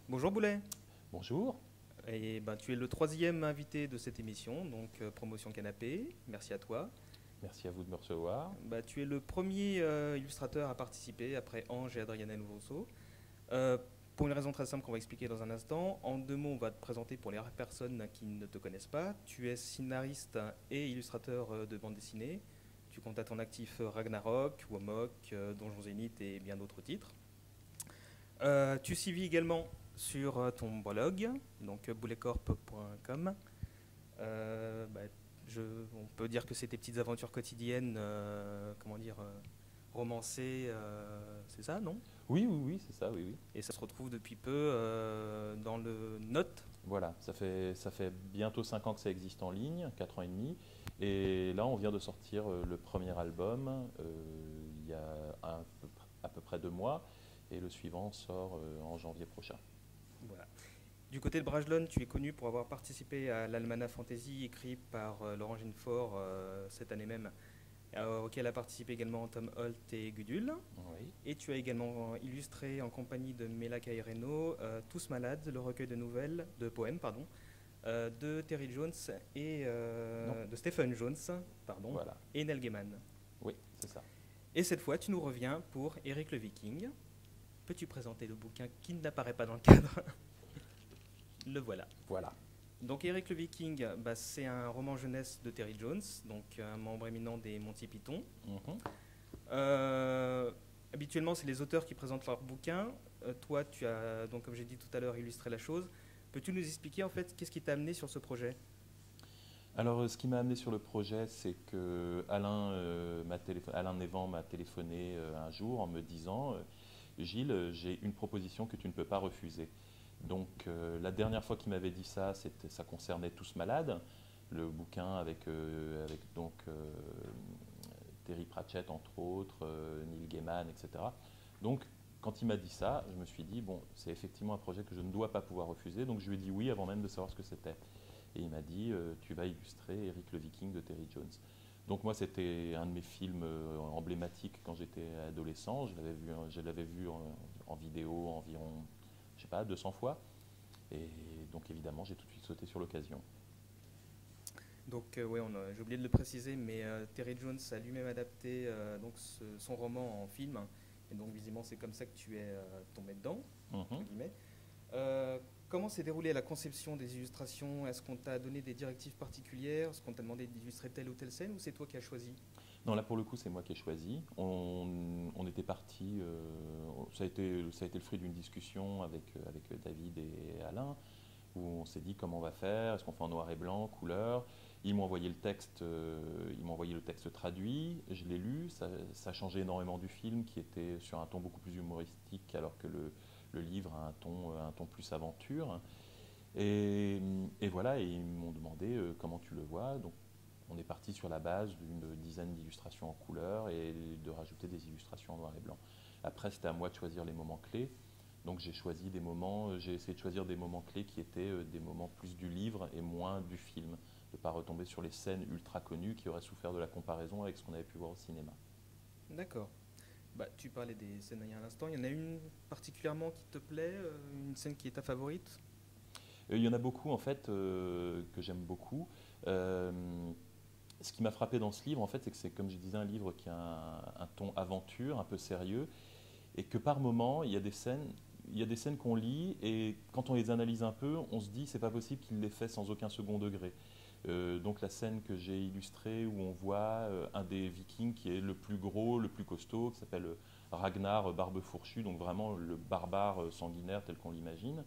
Bonjour Boulet. Bonjour, Et ben, tu es le troisième invité de cette émission, donc Promotion Canapé. Merci à toi. merci à vous de me recevoir. Bah, tu es le premier illustrateur à participer après Ange et Adriana Nouveau. Euh, pour une raison très simple qu'on va expliquer dans un instant. En deux mots, on va te présenter pour les rares personnes qui ne te connaissent pas. Tu es scénariste et illustrateur de bande dessinée. Tu comptes à ton actif Ragnarok, Womok, Donjons Zénith et bien d'autres titres. Tu suivis également sur ton blog, donc bouletcorp.com. Bah, on peut dire que c'est tes petites aventures quotidiennes, comment dire, romancées, c'est ça, non? Oui, oui, oui, c'est ça, oui, oui. Et ça se retrouve depuis peu dans le Note. Voilà, ça fait bientôt 5 ans que ça existe en ligne, 4 ans et demi. Et là, on vient de sortir le premier album il y a à peu près 2 mois. Et le suivant sort en janvier prochain. Voilà. Du côté de Brajlon, tu es connu pour avoir participé à l'Almanach Fantasy écrit par Laurent Ginefort cette année même, auquel a participé également Tom Holt et Gudule. Oui, Et tu as également illustré en compagnie de Mela Caireno Tous Malades, le recueil de nouvelles, de poèmes, pardon, de Terry Jones et non, de Stephen Jones, pardon, voilà, et Neil Gaiman. oui, c'est ça. Et cette fois, tu nous reviens pour Eric le Viking. Peux-tu présenter le bouquin qui n'apparaît pas dans le cadre? Le voilà. Voilà. Donc Eric le Viking, bah, c'est un roman jeunesse de Terry Jones, donc un membre éminent des Monty Python. Mhm. Euh, Habituellement, c'est les auteurs qui présentent leurs bouquins. Toi, tu as, donc, comme j'ai dit tout à l'heure, illustré la chose. Peux-tu nous expliquer en fait qu'est-ce qui t'a amené sur ce projet? Alors, ce qui m'a amené sur le projet, c'est que Alain Névan m'a téléphoné un jour en me disant Gilles, j'ai une proposition que tu ne peux pas refuser. Donc, la dernière fois qu'il m'avait dit ça, ça concernait Tous Malades, le bouquin avec donc Terry Pratchett, entre autres, Neil Gaiman, etc. Donc, quand il m'a dit ça, je me suis dit bon, c'est effectivement un projet que je ne dois pas pouvoir refuser. Donc, je lui ai dit oui avant même de savoir ce que c'était. Et il m'a dit tu vas illustrer Eric le Viking de Terry Jones. Donc moi c'était un de mes films emblématiques quand j'étais adolescent. Je l'avais vu en vidéo environ, je sais pas, 200 fois. Et donc évidemment j'ai tout de suite sauté sur l'occasion. Donc ouais, j'ai oublié de le préciser, mais Terry Jones a lui-même adapté donc son roman en film, et donc visiblement c'est comme ça que tu es tombé dedans, entre Mhm. guillemets. Euh, Comment s'est déroulée la conception des illustrations? Est-ce qu'on t'a donné des directives particulières? Est-ce qu'on t'a demandé d'illustrer telle ou telle scène, ou c'est toi qui as choisi? Non, là pour le coup c'est moi qui ai choisi. On était parti, ça a été le fruit d'une discussion avec David et Alain, où on s'est dit comment on va faire, est-ce qu'on fait en noir et blanc, couleur. Ils m'ont envoyé le texte traduit, je l'ai lu, ça changeait énormément du film qui était sur un ton beaucoup plus humoristique alors que le livre a un ton plus aventure. Et voilà, et ils m'ont demandé comment tu le vois. Donc on est parti sur la base d'une dizaine d'illustrations en couleur et de rajouter des illustrations en noir et blanc. Après, c'était à moi de choisir les moments clés. Donc j'ai essayé de choisir des moments clés qui étaient des moments plus du livre et moins du film, de ne pas retomber sur les scènes ultra connues qui auraient souffert de la comparaison avec ce qu'on avait pu voir au cinéma. D'accord. Bah, tu parlais des scènes il y a un instant. Il y en a une particulièrement qui te plaît, une scène qui est ta favorite? Il y en a beaucoup en fait que j'aime beaucoup. Euh, Ce qui m'a frappé dans ce livre, en fait, c'est que c'est, comme je disais, un livre qui a un ton aventure, un peu sérieux, et que par moments, il y a des scènes qu'on lit, et quand on les analyse un peu, on se dit, c'est pas possible qu'il les fait sans aucun second degré. Donc la scène que j'ai illustrée, où on voit un des Vikings qui est le plus gros, le plus costaud, qui s'appelle Ragnar Barbe Fourchue, donc vraiment le barbare sanguinaire tel qu'on l'imagine,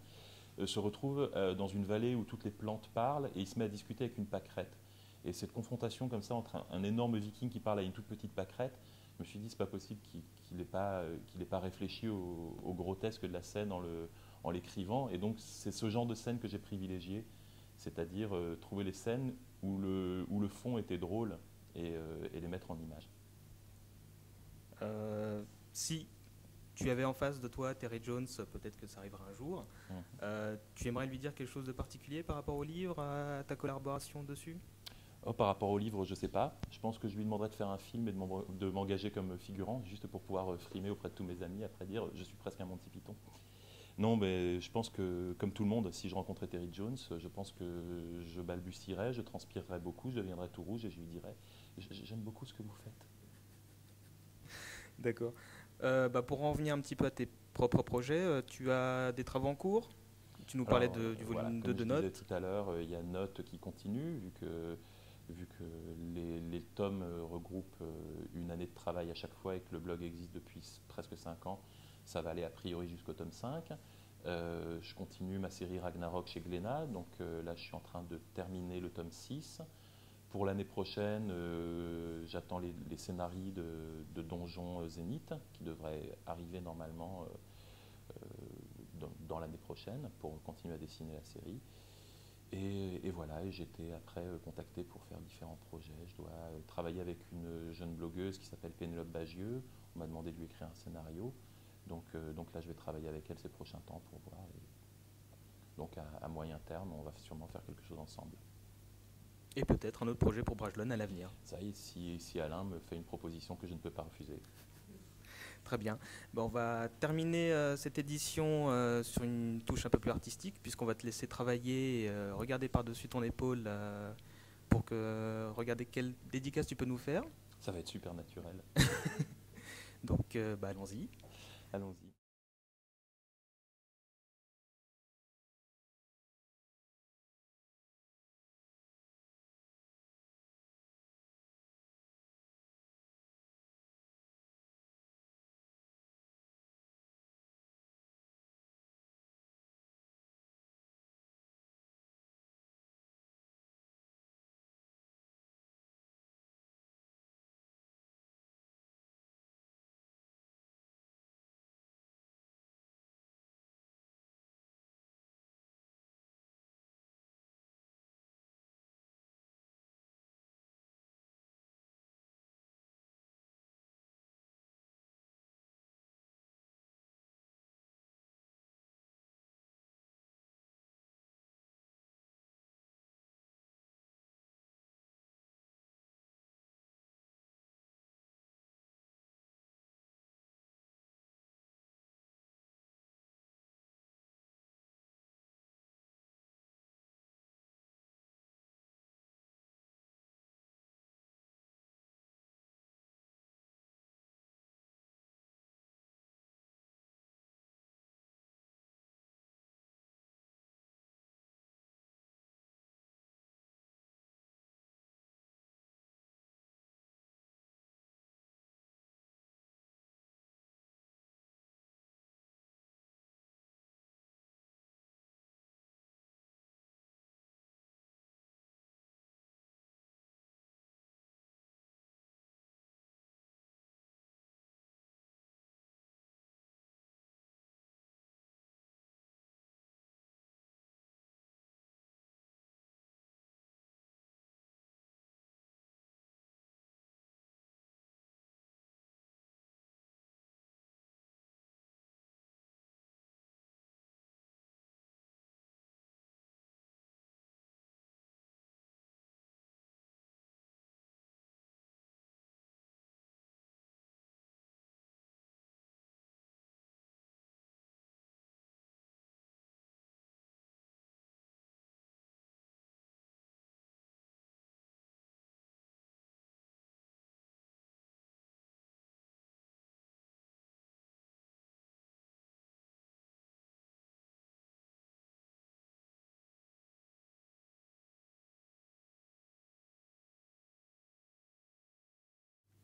se retrouve dans une vallée où toutes les plantes parlent, et il se met à discuter avec une pâquerette. Et cette confrontation comme ça entre un énorme viking qui parle à une toute petite pâquerette, je me suis dit c'est pas possible qu'il ait pas réfléchi au grotesque de la scène en l'écrivant. Et donc c'est ce genre de scène que j'ai privilégié, c'est-à-dire trouver les scènes où le fond était drôle et les mettre en image. Si tu avais en face de toi Terry Jones, peut-être que ça arrivera un jour, Mhm. tu aimerais lui dire quelque chose de particulier par rapport au livre, à ta collaboration dessus? Oh, par rapport au livre, je sais pas. Je pense que je lui demanderais de faire un film et de m'engager comme figurant, juste pour pouvoir frimer auprès de tous mes amis, après dire je suis presque un Monty Python. Non, mais je pense que, comme tout le monde, si je rencontrais Terry Jones, je pense que je balbutierais, je transpirerais beaucoup, je deviendrais tout rouge et je lui dirais, j'aime beaucoup ce que vous faites. D'accord. Pour en revenir un petit peu à tes propres projets, tu as des travaux en cours? Tu nous parlais Alors du voilà, volume 2 comme de je disais Notes. tout à l'heure, il y a Note qui continue, vu que les tomes regroupent une année de travail à chaque fois et que le blog existe depuis presque 5 ans, ça va aller a priori jusqu'au tome 5. Je continue ma série Ragnarok chez Glénat, donc là je suis en train de terminer le tome 6. Pour l'année prochaine, j'attends les scénarios de Donjon Zénith qui devraient arriver normalement dans l'année prochaine pour continuer à dessiner la série. Et voilà, et j'ai été après contacté pour faire différents projets. Je dois travailler avec une jeune blogueuse qui s'appelle Pénélope Bagieux. On m'a demandé de lui écrire un scénario. Donc là, je vais travailler avec elle ces prochains temps pour voir. Et donc à moyen terme, on va sûrement faire quelque chose ensemble. Et peut-être un autre projet pour Brajlon à l'avenir. Ça y est, si Alain me fait une proposition que je ne peux pas refuser. Très bien. On va terminer cette édition sur une touche un peu plus artistique, puisqu'on va te laisser travailler et regarder par-dessus ton épaule pour que regarder quelle dédicace tu peux nous faire. Ça va être super naturel. Donc, allons-y. Allons-y.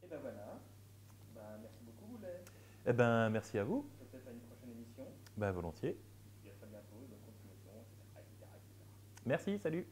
Et ben voilà. Merci beaucoup, Boulet. Eh ben, merci à vous. Peut-être à une prochaine émission. Ben, volontiers. Et puis à très bientôt, bonne continuation, etc. etc. Merci, salut.